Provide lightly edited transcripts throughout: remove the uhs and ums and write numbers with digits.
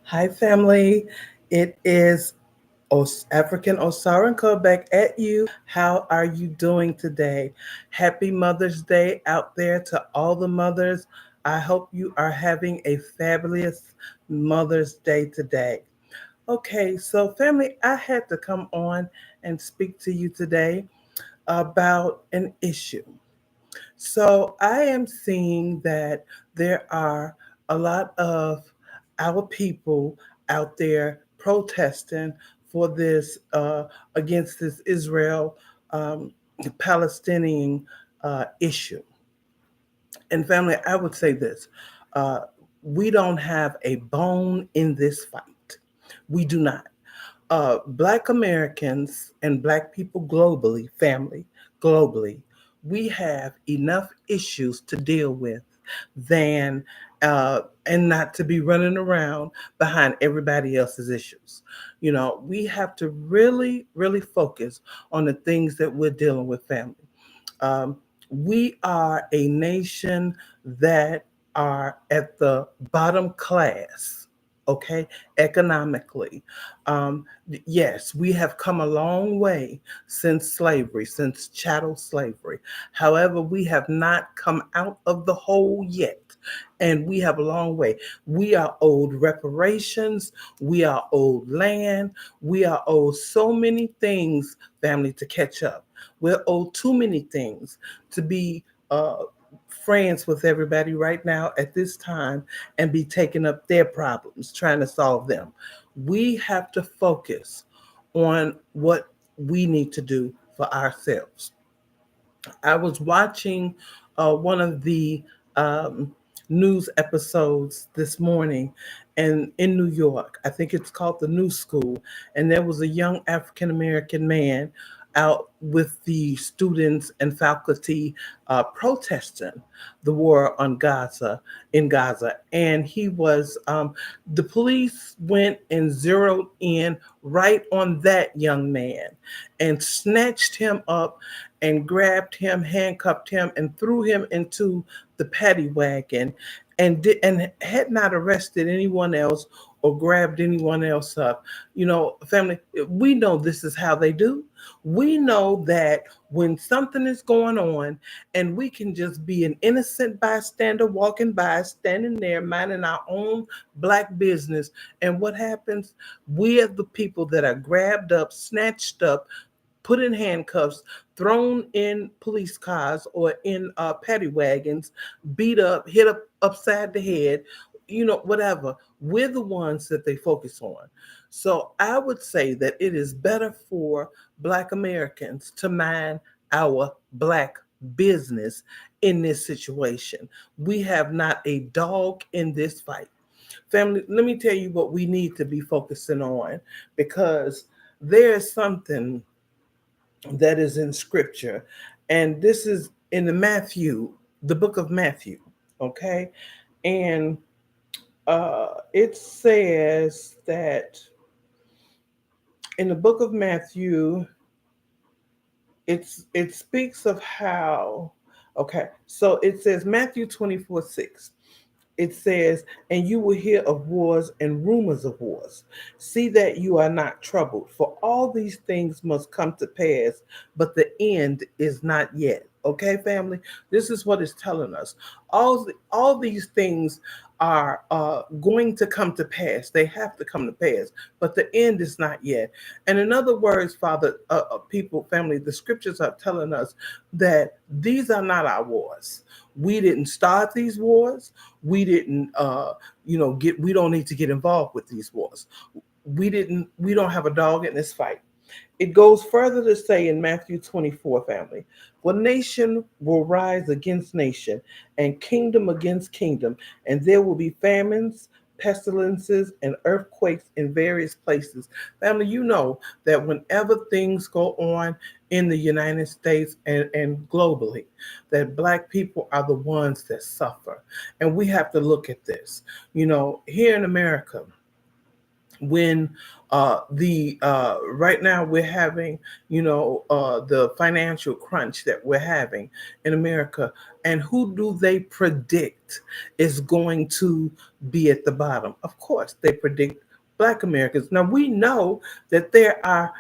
Hi, family. It is African Osarinko back at you. How are you doing today? Happy Mother's Day out there to all the mothers. I hope you are having a fabulous Mother's Day today. Okay, so family, I had to come on and speak to you today about an issue. So I am seeing that there are a lot of our people out there protesting for this against this Israel Palestinian issue. And family, I would say this: uh, we don't have a bone in this fight. We do not. Black Americans and Black people globally, family, globally, we have enough issues to deal with than and not to be running around behind everybody else's issues. We have to really, really focus on the things that we're dealing with, family. Um, we are a nation that are at the bottom class, okay, economically. Yes, we have come a long way since slavery, since chattel slavery. However, we have not come out of the hole yet. And we have a long way. We are owed reparations. We are owed land. We are owed so many things, family, to catch up. We're owed too many things to be friends with everybody right now at this time and be taking up their problems, trying to solve them. We have to focus on what we need to do for ourselves. I was watching one of the um, news episodes this morning, and in New York, I think it's called the New School, and there was a young African American man out with the students and faculty protesting the war on Gaza in Gaza, and the police went and zeroed in right on that young man and snatched him up and grabbed him, handcuffed him, and threw him into the paddy wagon, and had not arrested anyone else or grabbed anyone else up. Family, we know this is how they do. We know that when something is going on, and we can just be an innocent bystander walking by, standing there, minding our own black business, and what happens? We are the people that are grabbed up, snatched up, put in handcuffs, thrown in police cars or in paddy wagons, beat up, hit up upside the head, whatever. We're the ones that they focus on. So I would say that it is better for Black Americans to mind our Black business in this situation. We have not a dog in this fight. Family, let me tell you what we need to be focusing on, because there's something that is in scripture. And this is in the book of Matthew. Okay. And it says that in the book of Matthew, it speaks of how, okay, so it says Matthew 24:6. It says, and you will hear of wars and rumors of wars. See that you are not troubled, for all these things must come to pass, but the end is not yet. Okay, family? This is what it's telling us. All these things are going to come to pass. They have to come to pass, but the end is not yet. And in other words, Father, people, family, the scriptures are telling us that these are not our wars. We didn't start these wars. We didn't we don't need to get involved with these wars. We don't have a dog in this fight. It goes further to say in Matthew 24, family, for nation will rise against nation and kingdom against kingdom, and there will be famines, pestilences, and earthquakes in various places. Family, you know that whenever things go on in the United States and globally, that Black people are the ones that suffer. And we have to look at this. Here in America, when the right now we're having, the financial crunch that we're having in America, and who do they predict is going to be at the bottom? Of course they predict Black Americans. Now we know that there are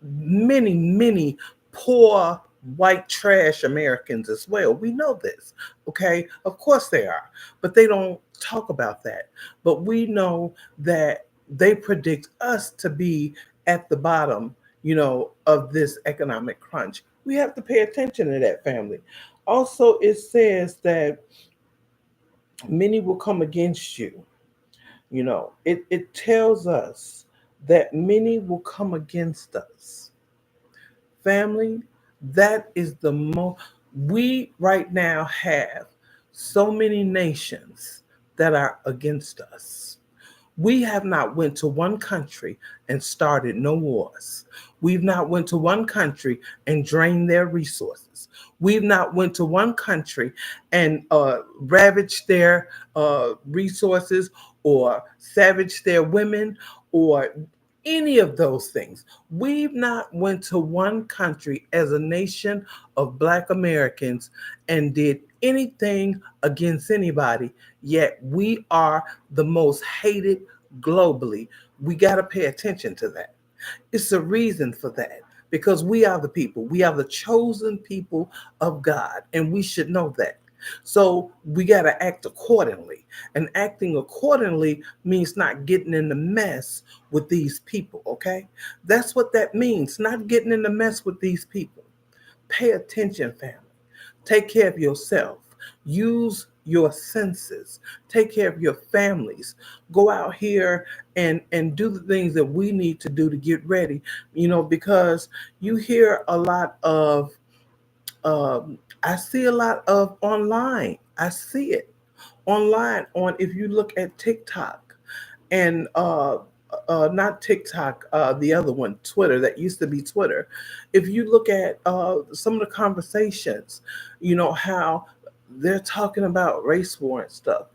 many poor white trash Americans as well. We know this. Okay, of course they are, but they don't talk about that. But we know that they predict us to be at the bottom, of this economic crunch. We have to pay attention to that, family. Also, it says that many will come against you. It tells us that many will come against us. Family, that is the most. We right now have so many nations that are against us. We have not went to one country and started no wars. We've not went to one country and drained their resources. We've not went to one country and ravaged their resources, or savaged their women, or any of those things. We've not went to one country as a nation of Black Americans and did anything against anybody, yet we are the most hated globally. We got to pay attention to that. It's a reason for that, because we are the people. We are the chosen people of God, and we should know that. So we got to act accordingly. And acting accordingly means not getting in the mess with these people, okay? That's what that means, not getting in the mess with these people. Pay attention, family. Take care of yourself. Use your senses. Take care of your families. Go out here and do the things that we need to do to get ready. Because you hear a lot of I see a lot of online. I see it online on, if you look at TikTok, and not TikTok, the other one, Twitter, that used to be Twitter. If you look at some of the conversations, how they're talking about race war and stuff.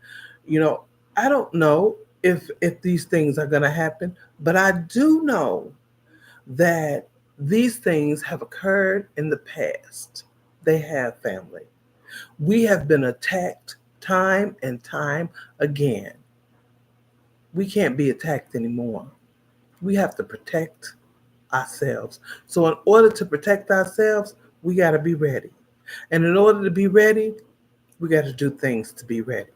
You know, I don't know if these things are going to happen, but I do know that these things have occurred in the past. They have, family. We have been attacked time and time again. We can't be attacked anymore. We have to protect ourselves. So, in order to protect ourselves, we got to be ready. And in order to be ready, we got to do things to be ready.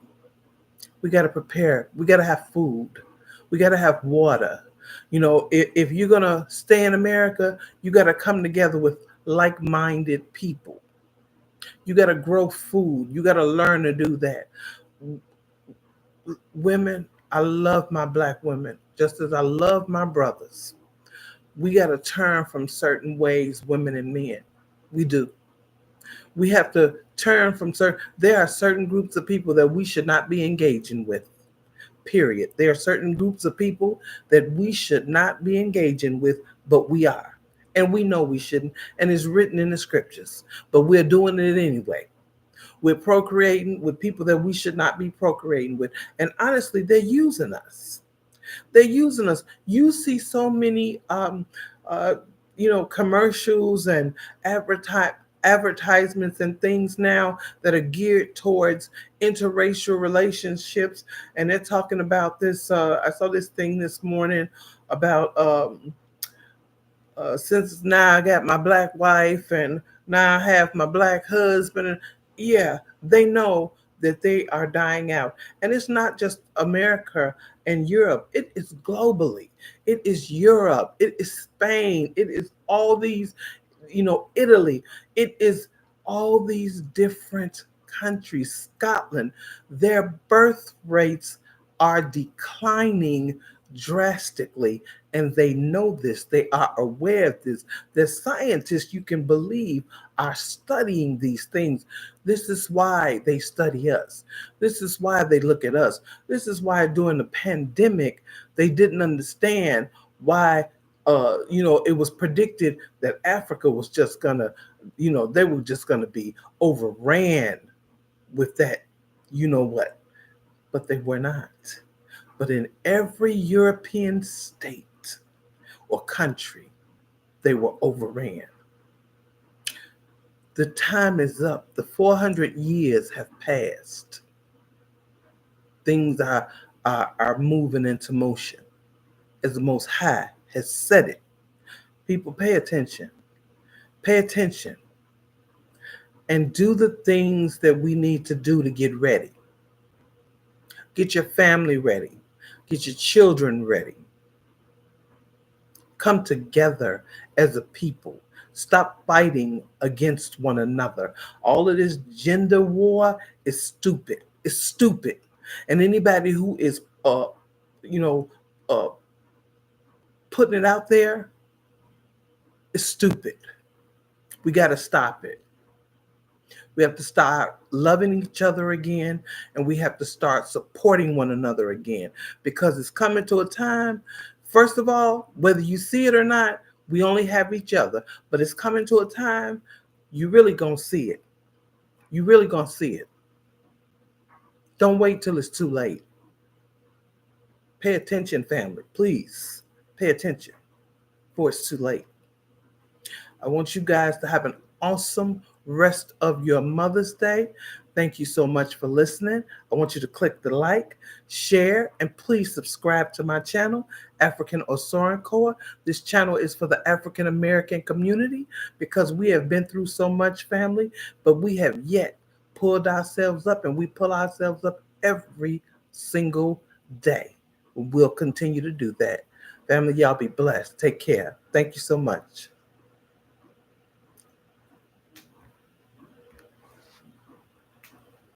We got to prepare. We got to have food. We got to have water. If you're going to stay in America, you got to come together with like minded people. You got to grow food. You got to learn to do that. Women, I love my Black women just as I love my brothers. We got to turn from certain ways, women and men. We do. We have to turn from certain. There are certain groups of people that we should not be engaging with. Period. There are certain groups of people that we should not be engaging with, but we are. And we know we shouldn't. And it's written in the scriptures, but we're doing it anyway. We're procreating with people that we should not be procreating with. And honestly, they're using us. They're using us. You see so many, uh, commercials and advertisements and things now that are geared towards interracial relationships, and they're talking about this. I saw this thing this morning about since now I got my Black wife and now I have my Black husband. And yeah, they know that they are dying out. And it's not just America and Europe, it is globally. It is Europe, it is Spain, it is all these, Italy, it is all these different countries, Scotland. Their birth rates are declining drastically, and they know this. They are aware of this. The scientists, you can believe, are studying these things. This is why they study us. This is why they look at us. This is why during the pandemic, they didn't understand why it was predicted that Africa was just gonna, they were just gonna be overran with that, what, but they were not. But in every European state or country, they were overran. The time is up. The 400 years have passed. Things are moving into motion as the Most High has said it. People, pay attention. Pay attention and do the things that we need to do to get ready. Get your family ready. Get your children ready. Come together as a people. Stop fighting against one another. All of this gender war is stupid. It's stupid. And anybody who is, you know, uh, putting it out there is stupid. We got to stop it. We have to start loving each other again, and we have to start supporting one another again, because it's coming to a time, first of all, whether you see it or not, we only have each other, but it's coming to a time you really gonna see it. You really gonna see it. Don't wait till it's too late. Pay attention, family. Please pay attention before it's too late. I want you guys to have an awesome rest of your Mother's Day. Thank you so much for listening. I want you to click the like, share, and please subscribe to my channel, African Osoran Core. This channel is for the African American community because we have been through so much, family, but we have yet pulled ourselves up, and we pull ourselves up every single day. We'll continue to do that. Family, y'all be blessed. Take care. Thank you so much.